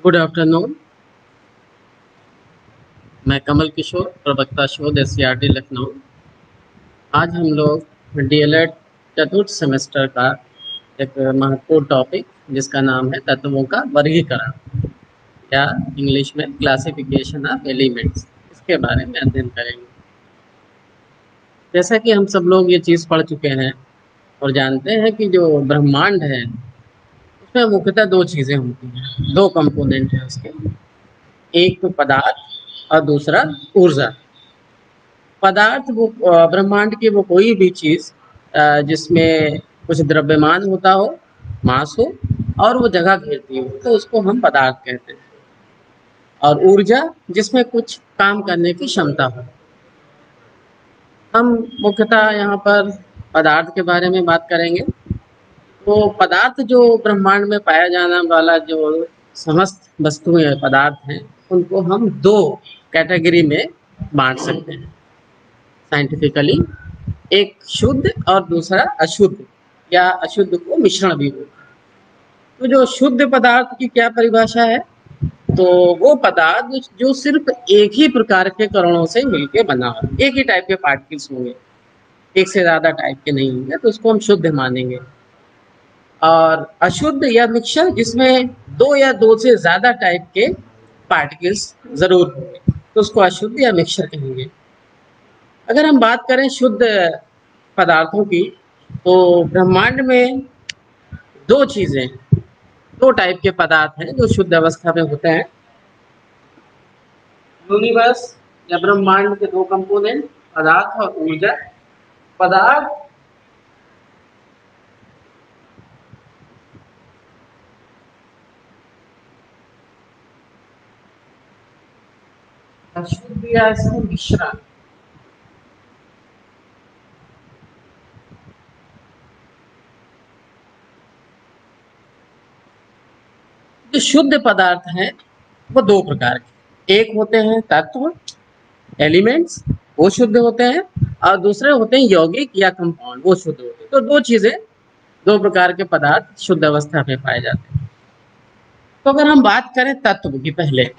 Good afternoon. मैं कमल किशोर, प्रवक्ता शोध एससीईआरटी लखनऊ। आज हम लोग डीएलएड चतुर्थ सेमेस्टर का एक महत्वपूर्ण टॉपिक जिसका नाम है तत्वों का वर्गीकरण या इंग्लिश में क्लासिफिकेशन ऑफ एलिमेंट्स, इसके बारे में अध्ययन करेंगे। जैसा कि हम सब लोग ये चीज़ पढ़ चुके हैं और जानते हैं कि जो ब्रह्मांड है उसमें मुख्यतः दो चीज़ें होती हैं, दो कंपोनेंट हैं उसके। एक तो पदार्थ और दूसरा ऊर्जा। पदार्थ वो ब्रह्मांड की वो कोई भी चीज़ जिसमें कुछ द्रव्यमान होता हो, मास हो और वो जगह घेरती हो, तो उसको हम पदार्थ कहते हैं। और ऊर्जा जिसमें कुछ काम करने की क्षमता हो। हम मुख्यतः यहाँ पर पदार्थ के बारे में बात करेंगे। तो पदार्थ जो ब्रह्मांड में पाया जाने वाला जो समस्त वस्तुएं पदार्थ हैं, उनको हम दो कैटेगरी में बांट सकते हैं साइंटिफिकली। एक शुद्ध और दूसरा अशुद्ध, या अशुद्ध को मिश्रण भी बोलते हैं। तो जो शुद्ध पदार्थ की क्या परिभाषा है, तो वो पदार्थ जो सिर्फ एक ही प्रकार के कणों से मिलकर बना हो, एक ही टाइप के पार्टिकल्स होंगे, एक से ज्यादा टाइप के नहीं होंगे, तो उसको हम शुद्ध मानेंगे। और अशुद्ध या मिक्सचर जिसमें दो या दो से ज्यादा टाइप के पार्टिकल्स जरूर होंगे, तो उसको अशुद्ध या मिक्सचर कहेंगे। अगर हम बात करें शुद्ध पदार्थों की, तो ब्रह्मांड में दो चीजें, दो टाइप के पदार्थ हैं जो शुद्ध अवस्था में होते हैं। यूनिवर्स या ब्रह्मांड के दो कंपोनेंट, पदार्थ और ऊर्जा। पदार्थ अशुद्ध या इसमें मिश्रण। जो शुद्ध पदार्थ हैं वो दो प्रकार के, एक होते हैं तत्व एलिमेंट्स, वो शुद्ध होते हैं, और दूसरे होते हैं यौगिक या कंपाउंड, वो शुद्ध होते हैं। तो दो चीजें, दो प्रकार के पदार्थ शुद्ध अवस्था में पाए जाते हैं। तो अगर हम बात करें तत्व की, पहले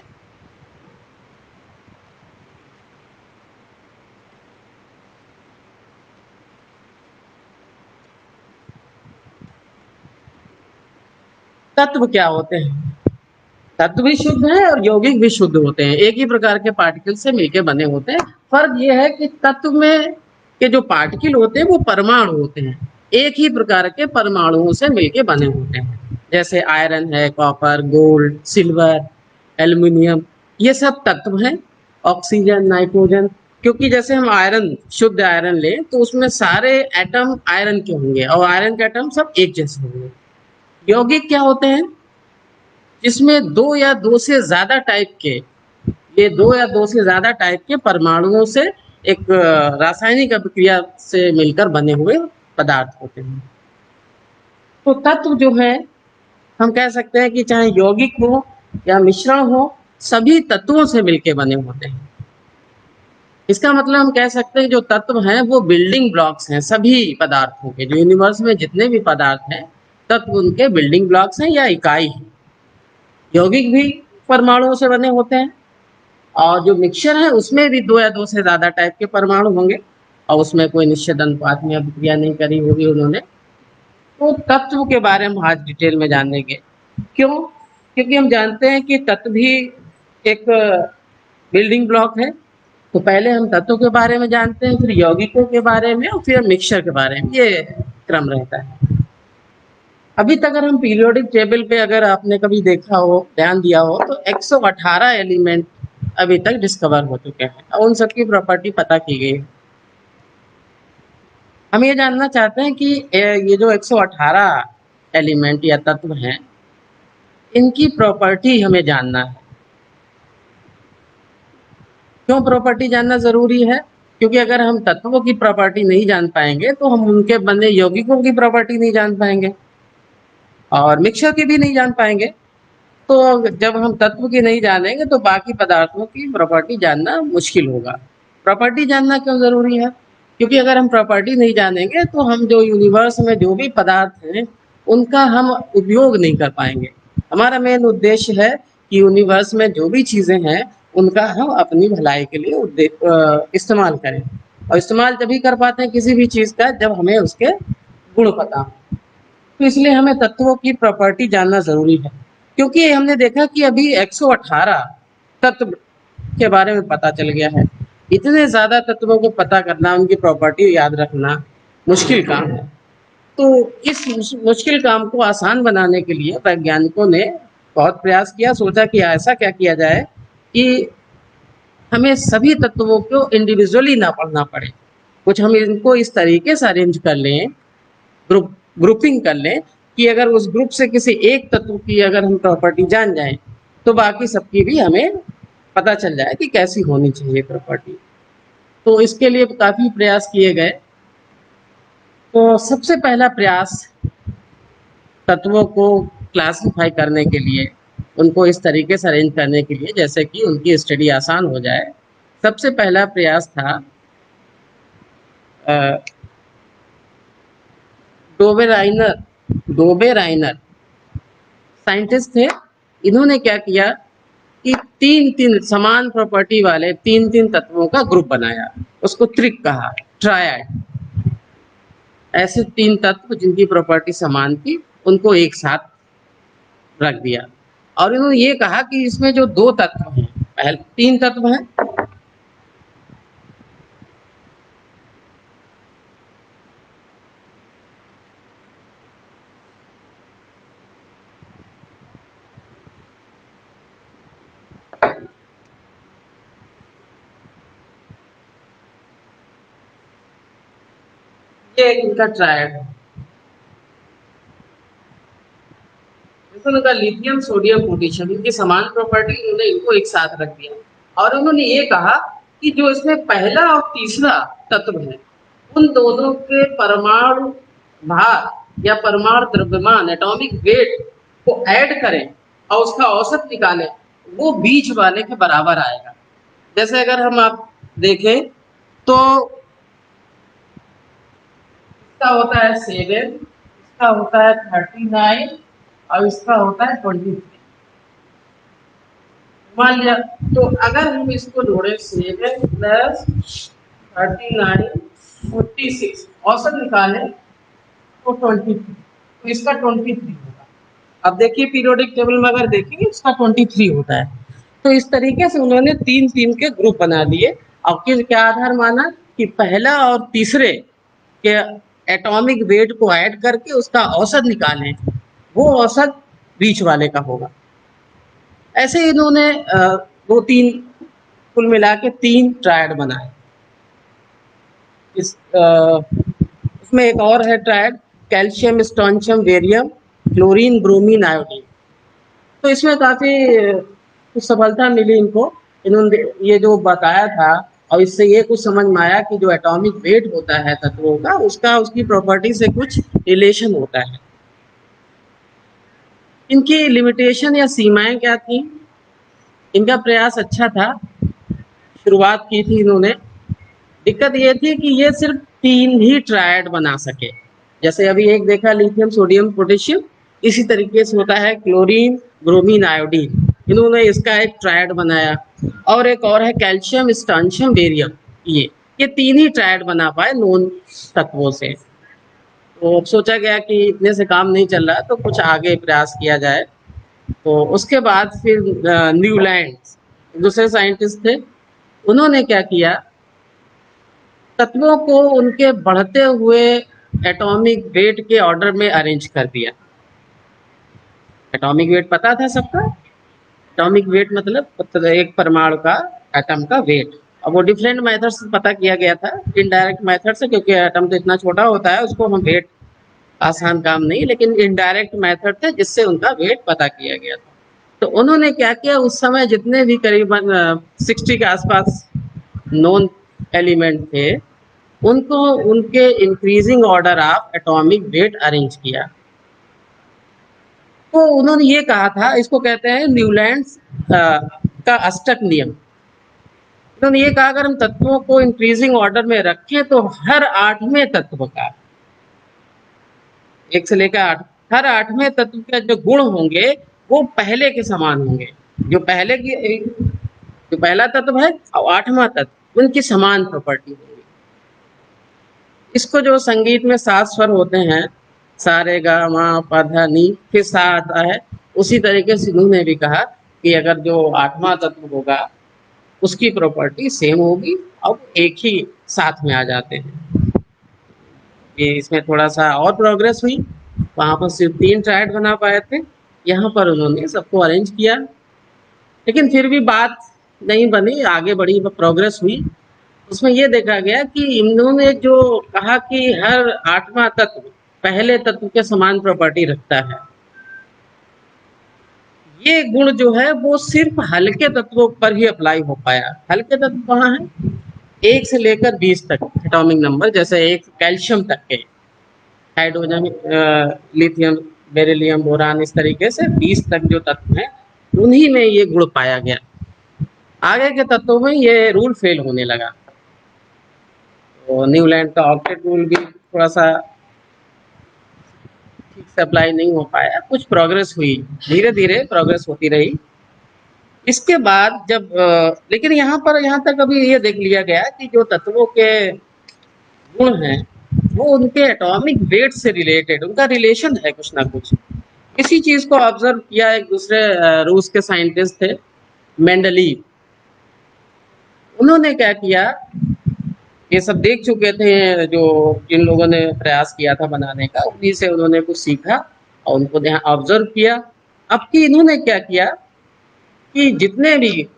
तत्व क्या होते हैं? तत्व भी शुद्ध है और यौगिक भी शुद्ध होते हैं, एक ही प्रकार के पार्टिकल से मिलकर बने होते हैं। फर्क यह है कि तत्व में के जो पार्टिकल होते हैं वो परमाणु होते हैं, एक ही प्रकार के परमाणुओं से मिलकर बने होते हैं। जैसे आयरन है, कॉपर, गोल्ड, सिल्वर, एल्युमिनियम, ये सब तत्व हैं। ऑक्सीजन, नाइट्रोजन, क्योंकि जैसे हम आयरन, शुद्ध आयरन लें तो उसमें सारे एटम आयरन के होंगे और आयरन के एटम सब एक जैसे होंगे। यौगिक क्या होते हैं? जिसमें दो या दो से ज्यादा टाइप के, ये दो या दो से ज्यादा टाइप के परमाणुओं से एक रासायनिक अभिक्रिया से मिलकर बने हुए पदार्थ होते हैं। तो तत्व जो है, हम कह सकते हैं कि चाहे यौगिक हो या मिश्रण हो, सभी तत्वों से मिलकर बने होते हैं। इसका मतलब हम कह सकते हैं जो तत्व हैं वो बिल्डिंग ब्लॉक्स हैं सभी पदार्थों के। जो यूनिवर्स में जितने भी पदार्थ हैं, तत्व उनके बिल्डिंग ब्लॉक्स हैं या इकाई है। यौगिक भी परमाणुओं से बने होते हैं, और जो मिक्सचर है उसमें भी दो या दो से ज्यादा टाइप के परमाणु होंगे, और उसमें कोई निश्चित अनुपात में अभिक्रिया नहीं करी होगी उन्होंने। तो तत्व के बारे में आज डिटेल में जानेंगे। क्यों? क्योंकि हम जानते हैं कि तत्व भी एक बिल्डिंग ब्लॉक है। तो पहले हम तत्व के बारे में जानते हैं, फिर यौगिकों के बारे में, और फिर मिक्सचर के बारे में, ये क्रम रहता है। अभी तक अगर हम पीरियोडिक टेबल पे अगर आपने कभी देखा हो, ध्यान दिया हो, तो 118 एलिमेंट अभी तक डिस्कवर हो चुके हैं और उन सबकी प्रॉपर्टी पता की गई है। हम ये जानना चाहते हैं कि ये जो 118 एलिमेंट या तत्व हैं, इनकी प्रॉपर्टी हमें जानना है। क्यों प्रॉपर्टी जानना जरूरी है? क्योंकि अगर हम तत्वों की प्रॉपर्टी नहीं जान पाएंगे तो हम उनके बने यौगिकों की प्रॉपर्टी नहीं जान पाएंगे और मिक्सचर की भी नहीं जान पाएंगे। तो जब हम तत्व की नहीं जानेंगे तो बाकी पदार्थों की प्रॉपर्टी जानना मुश्किल होगा। प्रॉपर्टी जानना क्यों जरूरी है? क्योंकि अगर हम प्रॉपर्टी नहीं जानेंगे तो हम जो यूनिवर्स में जो भी पदार्थ हैं उनका हम उपयोग नहीं कर पाएंगे। हमारा मेन उद्देश्य है कि यूनिवर्स में जो भी चीज़ें हैं उनका हम अपनी भलाई के लिए इस्तेमाल करें, और इस्तेमाल तभी कर पाते हैं किसी भी चीज़ का जब हमें उसके गुण पता हो। तो इसलिए हमें तत्वों की प्रॉपर्टी जानना ज़रूरी है, क्योंकि हमने देखा कि अभी 118 तत्व के बारे में पता चल गया है। इतने ज़्यादा तत्वों को पता करना, उनकी प्रॉपर्टी याद रखना मुश्किल काम है। तो इस मुश्किल काम को आसान बनाने के लिए वैज्ञानिकों ने बहुत प्रयास किया, सोचा कि ऐसा क्या किया जाए कि हमें सभी तत्वों को इंडिविजुअली ना पढ़ना पड़े। कुछ हम इनको इस तरीके से अरेंज कर लें, ग्रुपिंग कर लें कि अगर उस ग्रुप से किसी एक तत्व की अगर हम प्रॉपर्टी जान जाएं तो बाकी सबकी भी हमें पता चल जाए कि कैसी होनी चाहिए प्रॉपर्टी। तो इसके लिए काफ़ी प्रयास किए गए। तो सबसे पहला प्रयास तत्वों को क्लासिफाई करने के लिए, उनको इस तरीके से अरेंज करने के लिए जैसे कि उनकी स्टडी आसान हो जाए, सबसे पहला प्रयास था डोबेराइनर। डोबेराइनर साइंटिस्ट थे। इन्होंने क्या किया कि तीन तीन समान प्रॉपर्टी वाले तीन तीन तत्वों का ग्रुप बनाया, उसको त्रिक कहा, ट्रायड। ऐसे तीन तत्व जिनकी प्रॉपर्टी समान थी उनको एक साथ रख दिया, और इन्होंने ये कहा कि इसमें जो दो तत्व हैं, पहले तीन तत्व हैं, ये इनका ट्रायड है। उनका लिथियम सोडियम पोटेशियम, इनकी समान प्रॉपर्टी, उन्होंने इनको एक साथ रख दिया, और उन्होंने ये कहा कि जो इसमें पहला और तीसरा तत्व है उन दोनों के परमाणु भार या परमाणु द्रव्यमान, एटॉमिक वेट को ऐड करें और उसका औसत निकालें, वो बीच वाले के बराबर आएगा। जैसे अगर हम आप देखें तो इसका होता है 7, इसका होता है 39 और इसका होता है 23। मान लिया, तो अगर हम इसको जोड़े 7 प्लस 39 46 औसत निकालें तो 23, तो इसका 23 होगा। अब देखिए पीरियोडिक टेबल में अगर देखेंगे इसका 23 होता है। तो इस तरीके से उन्होंने तीन तीन के ग्रुप बना दिए, और किस क्या आधार माना कि पहला और तीसरे के एटॉमिक वेट को ऐड करके उसका औसत निकालें, वो औसत बीच वाले का होगा। ऐसे इन्होंने दो तीन कुल मिला के तीन ट्रायड बनाए। उसमें एक और है triad, calcium strontium barium chlorine bromine iodine. तो इसमें काफ़ी कुछ सफलता मिली इनको। इन्होंने ये जो बताया था, और इससे ये कुछ समझ में आया कि जो एटॉमिक वेट होता है तत्वों का, उसका उसकी प्रॉपर्टी से कुछ रिलेशन होता है। इनकी लिमिटेशन या सीमाएं क्या थी? इनका प्रयास अच्छा था, शुरुआत की थी इन्होंने। दिक्कत ये थी कि ये सिर्फ तीन ही ट्रायड बना सके। जैसे अभी एक देखा लिथियम सोडियम पोटेशियम, इसी तरीके से होता है क्लोरीन ब्रोमीन आयोडीन। इन्होंने इसका एक ट्रायड बनाया, और एक और है कैल्शियम स्ट्रोंशियम बेरियम। ये तीन ही ट्रायड बना पाए नॉन तत्वों से। तो अब सोचा गया कि इतने से काम नहीं चल रहा, तो कुछ आगे प्रयास किया जाए। तो उसके बाद फिर न्यूलैंड दूसरे साइंटिस्ट थे। उन्होंने क्या किया, तत्वों को उनके बढ़ते हुए एटॉमिक वेट के ऑर्डर में अरेंज कर दिया। एटॉमिक वेट पता था सबका? एटॉमिक वेट मतलब एक परमाणु का, एटम का वेट। अब वो डिफरेंट मेथड से पता किया गया था, इनडायरेक्ट मेथड से, क्योंकि एटम तो इतना छोटा होता है, उसको हम वेट आसान काम नहीं, लेकिन इनडायरेक्ट मेथड थे जिससे उनका वेट पता किया गया था। तो उन्होंने क्या किया, उस समय जितने भी करीबन 60 के आसपास नॉन एलिमेंट थे, उनको उनके increasing order of atomic weight arrange किया। तो उन्होंने ये कहा था, इसको कहते हैं न्यूलैंड्स का अष्टक नियम। उन्होंने ये कहा अगर हम तत्वों को इंक्रीजिंग ऑर्डर में रखें तो हर आठवें तत्व का, एक से लेकर आठ, हर आठवें तत्व के जो गुण होंगे वो पहले के समान होंगे। जो पहले की जो पहला तत्व है और आठवां तत्व, उनकी समान प्रॉपर्टी होगी। इसको जो संगीत में 7 स्वर होते हैं, सा रे गा मा पा धा नी, फिर सा आता है, उसी तरीके से इन्होंने भी कहा कि अगर जो आठवां तत्व होगा उसकी प्रॉपर्टी सेम होगी और एक ही साथ में आ जाते हैं। ये इसमें थोड़ा सा और प्रोग्रेस हुई। वहां पर सिर्फ 3 ट्रायड बना पाए थे, यहाँ पर उन्होंने सबको अरेंज किया, लेकिन फिर भी बात नहीं बनी, आगे बढ़ी, प्रोग्रेस हुई। उसमें ये देखा गया कि इन्होंने जो कहा कि हर आठवां तत्व पहले तत्व के समान प्रॉपर्टी रखता है, ये गुण जो है वो सिर्फ हल्के तत्वों पर ही अप्लाई हो पाया। हल्के तत्व कहाँ है? 1 से लेकर 20 तक एटॉमिक नंबर, जैसे एक कैल्शियम तक के, हाइड्रोजन, लिथियम, बेरिलियम, बोरान, इस तरीके से 20 तक जो तत्व हैं उन्हीं में ये गुण पाया गया। आगे के तत्वों में ये रूल फेल होने लगा। तो न्यूलैंड का ऑक्टेट रूल भी थोड़ा सा ठीक से अप्लाई नहीं हो पाया, कुछ प्रोग्रेस हुई, धीरे धीरे प्रोग्रेस होती रही। इसके बाद जब लेकिन यहाँ तक अभी ये देख लिया गया कि जो तत्वों के गुण हैं वो उनके एटॉमिक वेट से रिलेटेड, उनका रिलेशन है कुछ ना कुछ। इसी चीज को ऑब्जर्व किया एक दूसरे रूस के साइंटिस्ट थे, मेंडलीव। उन्होंने क्या किया, ये सब देख चुके थे जो जिन लोगों ने प्रयास किया था बनाने का, उन्हीं से उन्होंने कुछ सीखा और उनको ऑब्जर्व किया। अब कि इन्होंने क्या किया कि जितने भी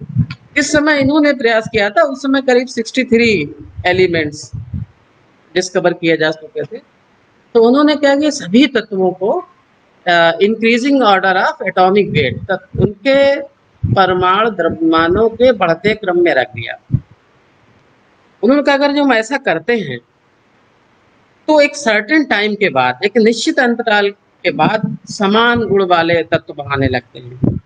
इस समय इन्होंने प्रयास किया था, उस समय करीब 63 एलिमेंट्स डिस्कवर किए जा चुके थे। तो उन्होंने क्या किया, सभी तत्वों को increasing order of atomic weight तक उनके परमाणु द्रव्यमानों के बढ़ते क्रम में रख दिया। उन्होंने कहा अगर जो हम ऐसा करते हैं तो एक सर्टेन टाइम के बाद, एक निश्चित अंतराल के बाद समान गुण वाले तत्व बनाने लगते हैं।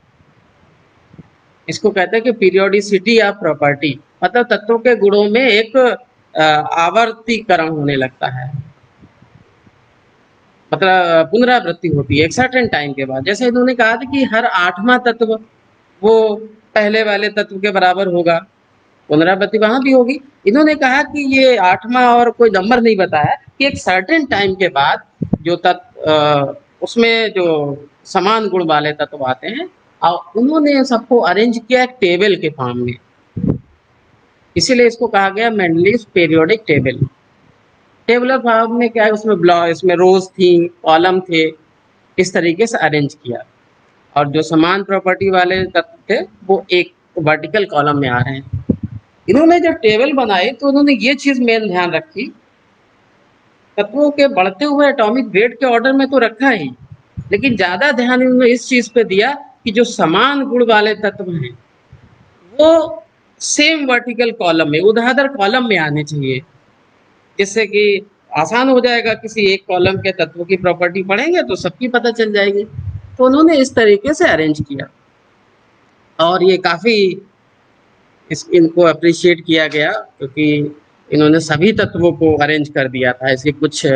इसको कहते हैं कि पीरियोडिसिटी ऑफ प्रॉपर्टी, मतलब तत्वों के गुणों में एक आवर्तीकरण होने लगता है, मतलब पुनरावृत्ति होती है एक सर्टेन टाइम के बाद। जैसे इन्होंने कहा था कि हर आठवां तत्व वो पहले वाले तत्व के बराबर होगा, पुनरावृत्ति वहां भी होगी। इन्होंने कहा कि ये आठवां और कोई नंबर नहीं बताया कि एक सर्टेन टाइम के बाद जो तत्व उसमें जो समान गुण वाले तत्व आते हैं, और उन्होंने सबको अरेंज किया एक टेबल के फॉर्म में। इसीलिए इसको कहा गया Mendeleev periodic table. Tabular form में क्या है, उसमें ब्लॉक, इसमें रोज थी, कॉलम थे, इस तरीके से अरेंज किया। और जो समान प्रॉपर्टी वाले तत्व थे वो एक वर्टिकल कॉलम में आ रहे हैं। इन्होंने जब टेबल बनाई तो उन्होंने ये चीज मेन ध्यान रखी, तत्वों के बढ़ते हुए एटॉमिक वेट के ऑर्डर में तो रखा ही, लेकिन ज्यादा ध्यान इन्होंने इस चीज पे दिया कि जो समान गुण वाले तत्व हैं वो सेम वर्टिकल कॉलम में, ऊर्ध्वाधर कॉलम में आने चाहिए, जिससे कि आसान हो जाएगा, किसी एक कॉलम के तत्व की प्रॉपर्टी पढ़ेंगे तो सबकी पता चल जाएगी। तो उन्होंने इस तरीके से अरेंज किया और ये काफी इनको अप्रिशिएट किया गया, क्योंकि इन्होंने सभी तत्वों को अरेंज कर दिया था। इसके कुछ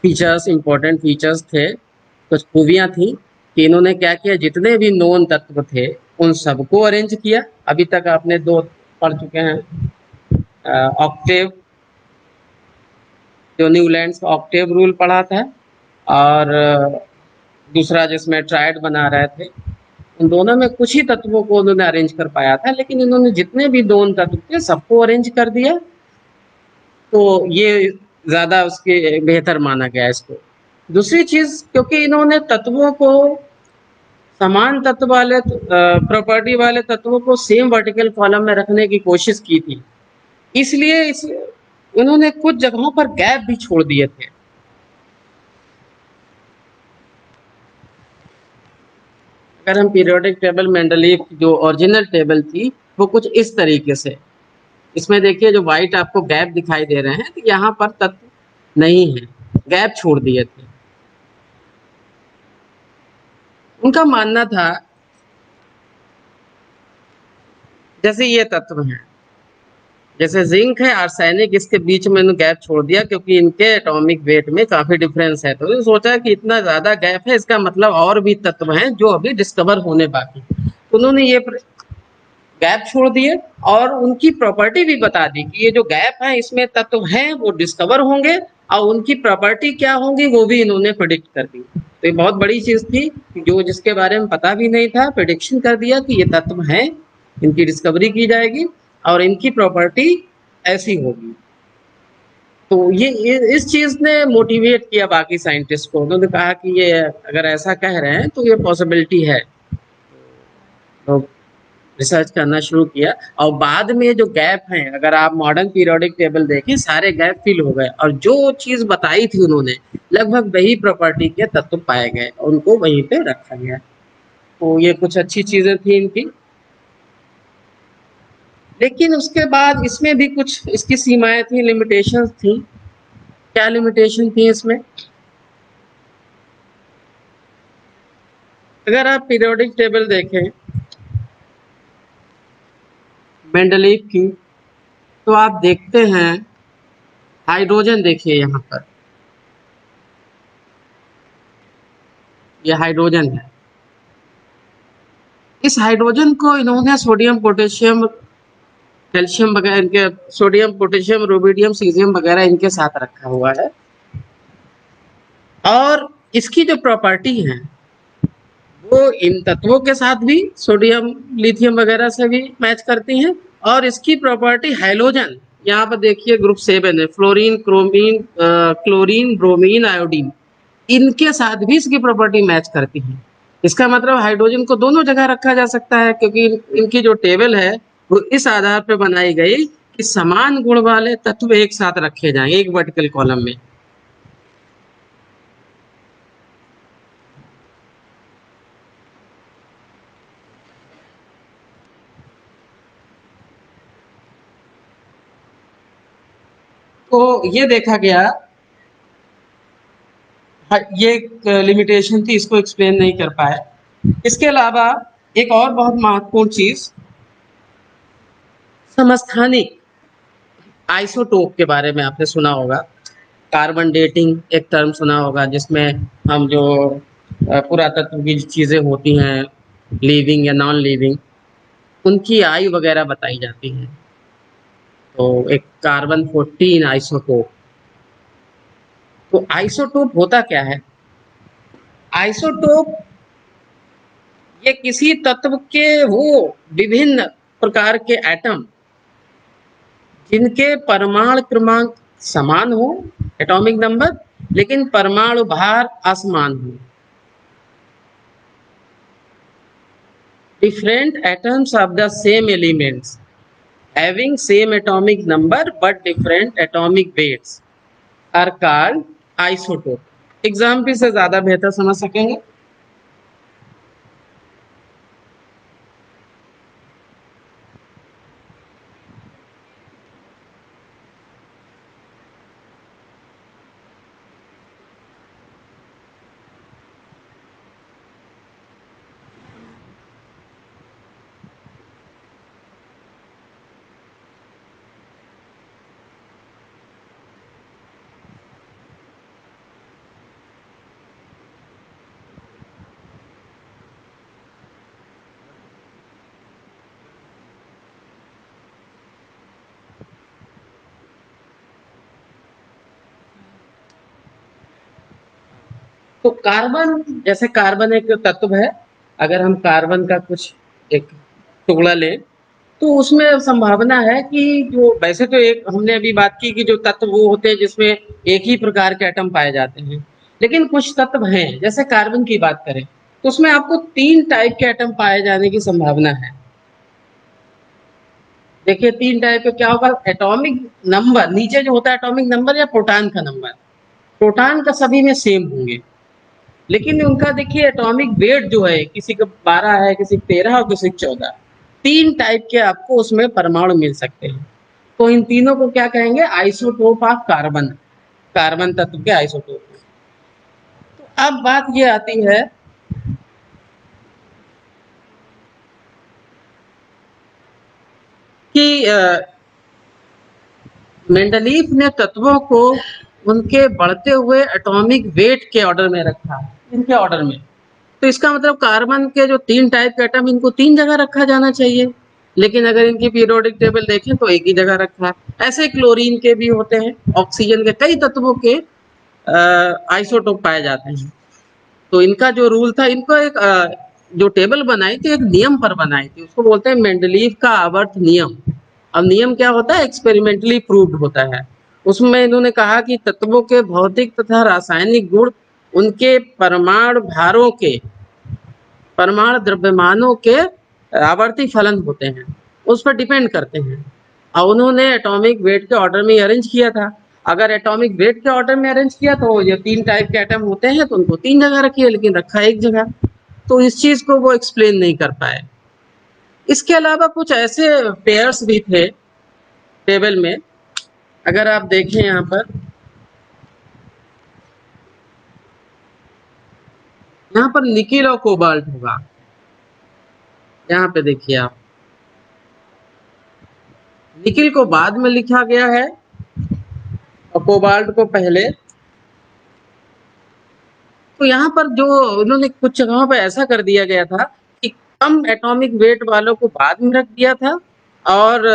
फीचर्स, इंपॉर्टेंट फीचर्स थे, कुछ खूबियां थी कि इन्होंने क्या किया, जितने भी नोन तत्व थे उन सबको अरेंज किया। अभी तक आपने 2 पढ़ चुके हैं, ऑक्टेव, जो न्यूलैंड का ऑक्टेव रूल पढ़ा था, और दूसरा जिसमें ट्रायड बना रहे थे। उन दोनों में कुछ ही तत्वों को उन्होंने अरेंज कर पाया था, लेकिन इन्होंने जितने भी नोन तत्व थे सबको अरेंज कर दिया। तो ये ज्यादा उसके बेहतर माना गया इसको। दूसरी चीज, क्योंकि इन्होंने तत्वों को, समान तत्व वाले प्रॉपर्टी वाले तत्वों को सेम वर्टिकल कॉलम में रखने की कोशिश की थी, इसलिए उन्होंने कुछ जगहों पर गैप भी छोड़ दिए थे। अगर हम पीरियोडिक टेबल, मेंडलीव जो ओरिजिनल टेबल थी वो कुछ इस तरीके से, इसमें देखिए जो व्हाइट आपको गैप दिखाई दे रहे हैं, तो यहाँ पर तत्व नहीं है, गैप छोड़ दिए थे। उनका मानना था जैसे ये तत्व हैं, जैसे जिंक है आर्सेनिक, इसके बीच में मैंने गैप छोड़ दिया क्योंकि इनके एटॉमिक वेट में काफी डिफरेंस है, तो सोचा कि इतना ज्यादा गैप है, इसका मतलब और भी तत्व हैं जो अभी डिस्कवर होने बाकी। तो उन्होंने ये गैप छोड़ दिए और उनकी प्रॉपर्टी भी बता दी कि ये जो गैप है इसमें तत्व हैं वो डिस्कवर होंगे और उनकी प्रॉपर्टी क्या होंगी वो भी इन्होंने प्रिडिक्ट कर दी। तो ये बहुत बड़ी चीज थी, जो जिसके बारे में पता भी नहीं था, प्रिडिक्शन कर दिया कि ये तत्व हैं, इनकी डिस्कवरी की जाएगी और इनकी प्रॉपर्टी ऐसी होगी। तो ये इस चीज ने मोटिवेट किया बाकी साइंटिस्ट को, उन्होंने कहा कि ये अगर ऐसा कह रहे हैं तो ये पॉसिबिलिटी है, तो रिसर्च करना शुरू किया। और बाद में जो गैप हैं, अगर आप मॉडर्न पीरियोडिक टेबल देखें, सारे गैप फिल हो गए और जो चीज बताई थी उन्होंने लगभग वही प्रॉपर्टी के तत्व पाए गए, उनको वहीं पे रखा गया। तो ये कुछ अच्छी चीजें थी इनकी। लेकिन उसके बाद इसमें भी कुछ इसकी सीमाएं थी, लिमिटेशंस थी। क्या लिमिटेशन थी इसमें? अगर आप पीरियोडिक टेबल देखें मेंडलीव की, तो आप देखते हैं हाइड्रोजन, देखिए यहाँ पर ये हाइड्रोजन है। इस हाइड्रोजन को इन्होंने सोडियम पोटेशियम कैल्शियम वगैरह, इनके सोडियम पोटेशियम रुबिडियम सीजियम वगैरह इनके साथ रखा हुआ है और इसकी जो प्रॉपर्टी है वो इन तत्वों के साथ भी सोडियम लिथियम वगैरह से भी मैच करती हैं। और इसकी प्रॉपर्टी हाइड्रोजन, यहाँ पर देखिए ग्रुप 7 है, फ्लोरीन क्रोमीन क्लोरीन ब्रोमीन आयोडीन, इनके साथ भी इसकी प्रॉपर्टी मैच करती है। इसका मतलब हाइड्रोजन को दोनों जगह रखा जा सकता है, क्योंकि इनकी जो टेबल है वो इस आधार पर बनाई गई कि समान गुण वाले तत्व एक साथ रखे जाएं एक वर्टिकल कॉलम में। तो ये देखा गया, ये एक लिमिटेशन थी, इसको एक्सप्लेन नहीं कर पाए। इसके अलावा एक और बहुत महत्वपूर्ण चीज, समस्थानिक आइसोटोप के बारे में आपने सुना होगा। कार्बन डेटिंग एक टर्म सुना होगा, जिसमें हम जो पुरातत्व की चीजें होती हैं, लिविंग या नॉन लिविंग, उनकी आयु वगैरह बताई जाती है। तो एक कार्बन 14 आइसोटोप। तो आइसोटोप होता क्या है? आइसोटोप ये किसी तत्व के वो विभिन्न प्रकार के एटम जिनके परमाणु क्रमांक समान हो, एटॉमिक नंबर, लेकिन परमाणु भार असमान हो। Different atoms of the same elements having same atomic number but different atomic weights are called isotope. Example से ज्यादा बेहतर समझ सकेंगे। तो कार्बन, जैसे कार्बन एक तत्व है, अगर हम कार्बन का कुछ एक टुकड़ा लें तो उसमें संभावना है कि जो, वैसे तो एक हमने अभी बात की कि जो तत्व वो होते हैं जिसमें एक ही प्रकार के एटम पाए जाते हैं, लेकिन कुछ तत्व हैं, जैसे कार्बन की बात करें तो उसमें आपको 3 टाइप के एटम पाए जाने की संभावना है। देखिए 3 टाइप के क्या होगा, एटॉमिक नंबर नीचे जो होता है एटॉमिक नंबर या प्रोटॉन का नंबर, प्रोटॉन का सभी में सेम होंगे, लेकिन उनका देखिए एटॉमिक वेट जो है, किसी का 12 है, किसी का 13 और किसी का 14। 3 टाइप के आपको उसमें परमाणु मिल सकते हैं। तो इन तीनों को क्या कहेंगे? आइसोटोप ऑफ कार्बन, कार्बन तत्व के आइसोटोप। तो अब बात ये आती है कि मेंडलीफ ने तत्वों को उनके बढ़ते हुए एटॉमिक वेट के ऑर्डर में रखा, इनके ऑर्डर में। तो इसका मतलब कार्बन के जो 3 टाइप के एटम, इनको 3 जगह रखा जाना चाहिए, लेकिन अगर इनकी पीरियोडिक टेबल देखें तो एक ही जगह रखा है। ऐसे क्लोरीन के भी होते हैं, ऑक्सीजन के कई तत्वों के आइसोटोप पाए जाते हैं। तो इनका जो रूल था, इनको एक जो टेबल बनाई थी एक नियम पर बनाई थी, उसको बोलते हैं मेंडलीव का आवर्त नियम। अब नियम क्या होता है? एक्सपेरिमेंटली प्रूव्ड होता है। उसमें इन्होंने कहा कि तत्वों के भौतिक तथा रासायनिक गुण उनके परमाणु भारों के, परमाणु द्रव्यमानों के आवर्ती फलन होते हैं, उस पर डिपेंड करते हैं। और उन्होंने एटॉमिक वेट के ऑर्डर में अरेंज किया था। अगर एटॉमिक वेट के ऑर्डर में अरेंज किया तो ये 3 टाइप के एटम होते हैं तो उनको 3 जगह रखिए, लेकिन रखा एक जगह, तो इस चीज को वो एक्सप्लेन नहीं कर पाए। इसके अलावा कुछ ऐसे पेयर्स भी थे टेबल में, अगर आप देखें यहाँ पर, यहाँ पर निकिल और कोबाल्ट होगा, यहाँ पे देखिए आप, निकिल को बाद में लिखा गया है और कोबाल्ट को पहले। तो यहाँ पर जो उन्होंने कुछ जगहों पे ऐसा कर दिया गया था कि कम एटॉमिक वेट वालों को बाद में रख दिया था और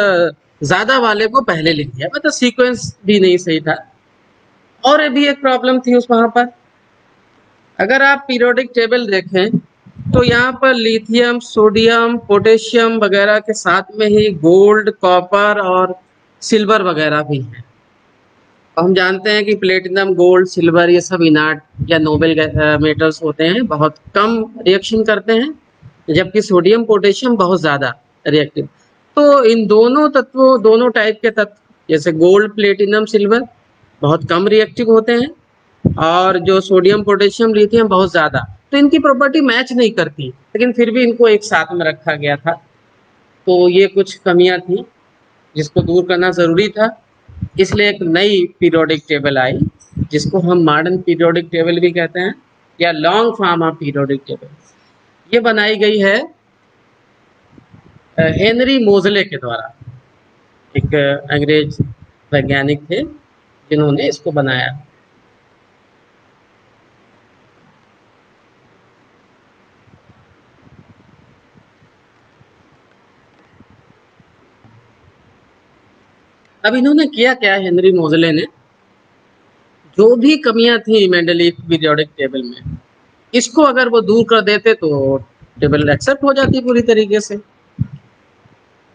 ज्यादा वाले को पहले लिख दिया, मतलब सीक्वेंस भी नहीं सही था। और भी एक प्रॉब्लम थी उस वहां पर, अगर आप पीरियोडिक टेबल देखें तो यहाँ पर लिथियम, सोडियम, पोटेशियम वगैरह के साथ में ही गोल्ड, कॉपर और सिल्वर वगैरह भी हैं। हम जानते हैं कि प्लेटिनम, गोल्ड, सिल्वर ये सब इनर्ट या नोबल मेटल्स होते हैं, बहुत कम रिएक्शन करते हैं, जबकि सोडियम, पोटेशियम बहुत ज्यादा रिएक्टिव। तो इन दोनों तत्वों, दोनों टाइप के तत्व जैसे गोल्ड, प्लेटिनम, सिल्वर बहुत कम रिएक्टिव होते हैं, और जो सोडियम, पोटेशियम, लिथियम बहुत ज्यादा। तो इनकी प्रॉपर्टी मैच नहीं करती, लेकिन फिर भी इनको एक साथ में रखा गया था। तो ये कुछ कमियां थी जिसको दूर करना जरूरी था, इसलिए एक नई पीरियोडिक टेबल आई जिसको हम मॉडर्न पीरियोडिक टेबल भी कहते हैं या long form of periodic table. ये बनाई गई है हेनरी मोजले के द्वारा, एक अंग्रेज वैज्ञानिक थे जिन्होंने इसको बनाया। अब इन्होंने किया क्या, हेनरी मोजले ने, जो भी कमियां थी मेंडलीफ पीरियोडिक टेबल में, इसको अगर वो दूर कर देते तो टेबल एक्सेप्ट हो जाती पूरी तरीके से।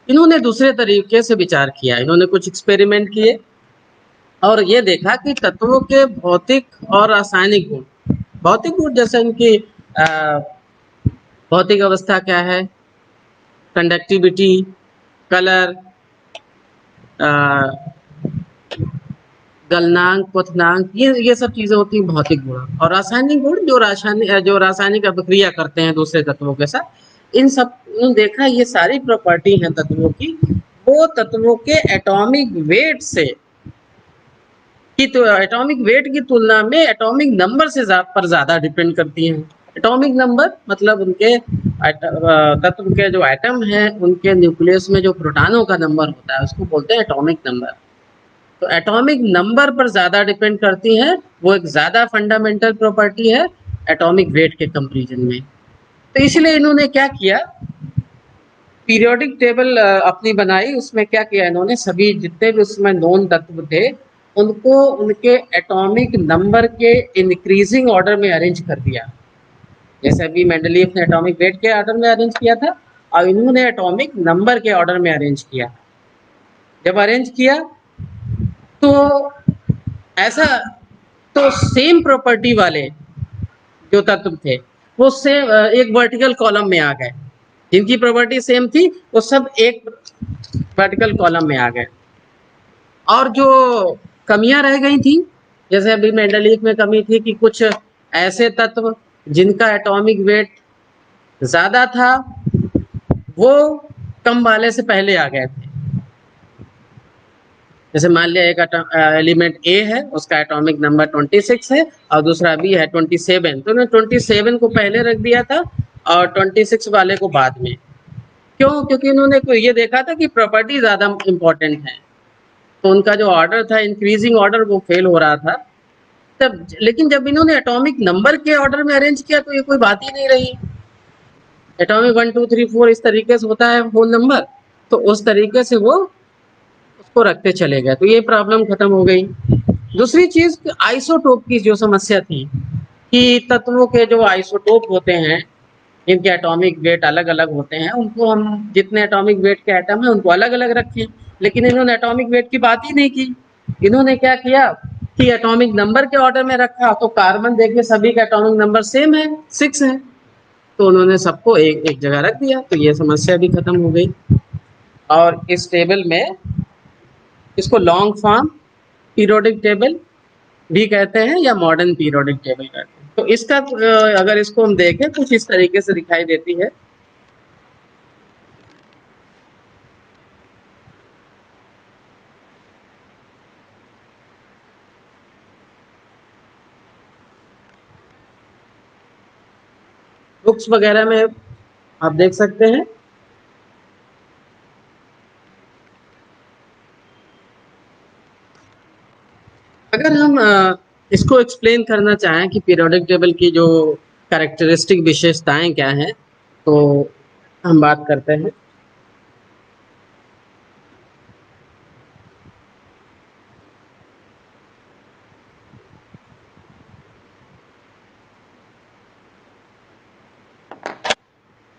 इन्होंने दूसरे तरीके से विचार किया, इन्होंने कुछ एक्सपेरिमेंट किए और ये देखा कि तत्वों के भौतिक और रासायनिक गुण, भौतिक गुण जैसे उनकी भौतिक अवस्था क्या है, कंडक्टिविटी, कलर, गलनांक, क्वथनांक, ये सब चीजें होती हैं भौतिक गुण। और रासायनिक गुण जो रासायनिक अभिक्रिया करते हैं दूसरे तत्वों के साथ, इन सब देखा ये सारी प्रॉपर्टी हैं तत्वों की, वो तत्वों के एटॉमिक वेट से की, तो एटॉमिक वेट की तुलना में एटॉमिक नंबर से पर ज्यादा डिपेंड करती हैं। एटॉमिक नंबर मतलब उनके तत्व के जो एटम हैं उनके न्यूक्लियस में जो प्रोटॉनों का नंबर होता है उसको बोलते हैं एटॉमिक नंबर। तो एटॉमिक नंबर पर ज्यादा डिपेंड करती है, वो एक ज्यादा फंडामेंटल प्रॉपर्टी है एटॉमिक वेट के कंपैरिजन में। तो इसलिए इन्होंने क्या किया, पीरियोडिक टेबल अपनी बनाई, उसमें क्या किया इन्होंने, सभी जितने भी उसमें नॉन तत्व थे उनको उनके एटॉमिक नंबर के इंक्रीजिंग ऑर्डर में अरेंज कर दिया। जैसे अभी मेंडलीफ ने एटॉमिक वेट के ऑर्डर में अरेंज किया था, और इन्होंने एटॉमिक नंबर के ऑर्डर में अरेंज किया। जब अरेंज किया तो ऐसा, तो सेम प्रॉपर्टी वाले जो तत्व थे वो सेम एक वर्टिकल कॉलम में आ गए, जिनकी प्रॉपर्टी सेम थी वो सब एक वर्टिकल कॉलम में आ गए। और जो कमियां रह गई थी, जैसे अभी मेंडलीफ में कमी थी कि कुछ ऐसे तत्व जिनका एटॉमिक वेट ज्यादा था वो कम वाले से पहले आ गए थे। जैसे मान लिया एक एलिमेंट ए है, उसका एटॉमिक नंबर 26 है और दूसरा बी है 27, तो उन्होंने 27 को पहले रख दिया था और 26 वाले को बाद में। क्यों? क्योंकि उन्होंने ये देखा था कि प्रॉपर्टी ज्यादा इंपॉर्टेंट है। तो उनका जो ऑर्डर था इंक्रीजिंग ऑर्डर वो फेल हो रहा था तब। लेकिन जब इन्होंने एटॉमिक नंबर के ऑर्डर में अरेंज किया तो ये कोई बात ही नहीं रही। एटॉमिक 1 2 3 4 इस तरीके से होता है होल नंबर, तो उस तरीके से वो उसको रखते चले गए, तो ये प्रॉब्लम खत्म हो गई। दूसरी चीज आइसोटोप की जो समस्या थी कि तत्वों के जो आइसोटोप होते हैं जिनके एटॉमिक वेट अलग अलग होते हैं, उनको हम जितने एटॉमिक वेट के एटम है उनको अलग अलग रखें, लेकिन इन्होंने एटॉमिक वेट की बात ही नहीं की। इन्होंने क्या किया कि एटॉमिक नंबर के ऑर्डर में रखा, तो कार्बन देखिए सभी का एटॉमिक नंबर सेम है, 6 है, तो उन्होंने सबको एक एक जगह रख दिया, तो ये समस्या भी खत्म हो गई। और इस टेबल में इसको लॉन्ग फॉर्म पीरियोडिक टेबल भी कहते हैं या मॉडर्न पीरियोडिक टेबल कहते हैं। तो इसका अगर इसको हम देखें कुछ इस तरीके से दिखाई देती है। बुक्स वगैरह में आप देख सकते हैं। अगर हम इसको एक्सप्लेन करना चाहें कि पीरियोडिक टेबल की जो कैरेक्टरिस्टिक विशेषताएं क्या हैं, तो हम बात करते हैं।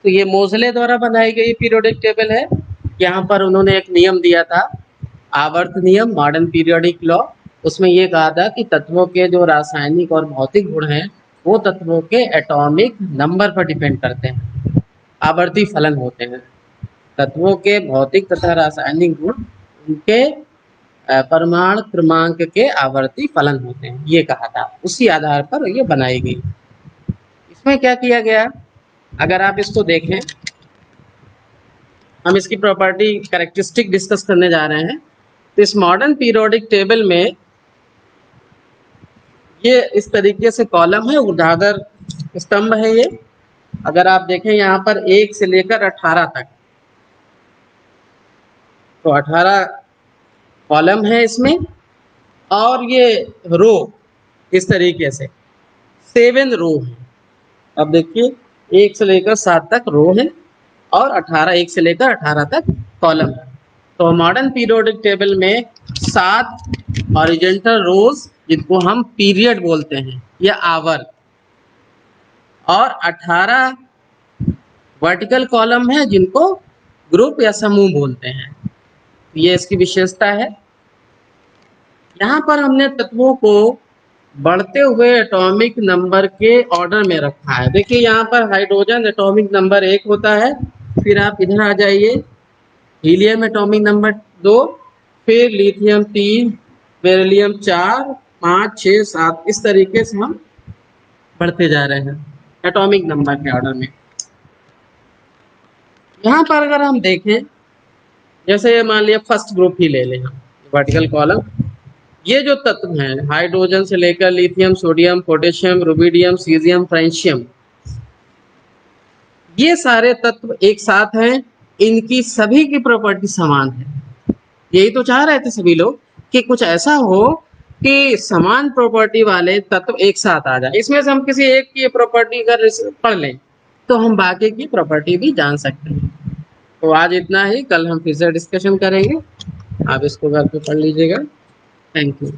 तो ये मोज़ले द्वारा बनाई गई पीरियोडिक टेबल है। यहाँ पर उन्होंने एक नियम दिया था, आवर्त नियम, मॉडर्न पीरियोडिक लॉ। उसमें ये कहा था कि तत्वों के जो रासायनिक और भौतिक गुण हैं वो तत्वों के एटॉमिक नंबर पर डिपेंड करते हैं, आवर्ती फलन होते हैं। तत्वों के भौतिक तथा रासायनिक गुण उनके परमाणु क्रमांक के आवर्ती फलन होते हैं, ये कहा था। उसी आधार पर ये बनाई गई। इसमें क्या किया गया, अगर आप इसको देखें, हम इसकी प्रॉपर्टी कैरेक्टरिस्टिक डिस्कस करने जा रहे हैं। तो इस मॉडर्न पीरियोडिक टेबल में ये इस तरीके से कॉलम है, ऊर्ध्वाधर स्तंभ है ये। अगर आप देखें यहाँ पर 1 से लेकर 18 तक, तो 18 कॉलम है इसमें, और ये रो इस तरीके से 7 रो है। अब देखिए 1 से लेकर 7 तक रो है और 1 से लेकर 18 तक कॉलम है। तो मॉडर्न पीरियोडिक टेबल में 7 हॉरिजॉन्टल रोज जिनको हम पीरियड बोलते हैं या आवर्त, और 18 वर्टिकल कॉलम है जिनको ग्रुप या समूह बोलते हैं। ये इसकी विशेषता है। यहाँ पर हमने तत्वों को बढ़ते हुए एटॉमिक नंबर के ऑर्डर में रखा है। देखिए यहाँ पर हाइड्रोजन एटॉमिक नंबर 1 होता है, फिर आप इधर आ जाइए, हीलियम एटॉमिक नंबर 2, फिर लिथियम 3, बेरिलियम 4, 5, 6, 7, इस तरीके से हम बढ़ते जा रहे हैं एटॉमिक नंबर के ऑर्डर में। यहाँ पर अगर हम देखें, जैसे मान लिया फर्स्ट ग्रुप ही ले लें हम, वर्टिकल कॉलम, ये जो तत्व हैं हाइड्रोजन से लेकर lithium, sodium, potassium, rubidium, caesium, francium, ये सारे तत्व एक साथ हैं, इनकी सभी की प्रॉपर्टी समान है। यही तो चाह रहे थे सभी लोग कि कुछ ऐसा हो कि समान प्रॉपर्टी वाले तत्व एक साथ आ जाए। इसमें से हम किसी एक की प्रॉपर्टी अगर पढ़ लें तो हम बाकी की प्रॉपर्टी भी जान सकते हैं। तो आज इतना ही, कल हम फिर से डिस्कशन करेंगे। आप इसको घर पे पढ़ लीजिएगा। Thank you.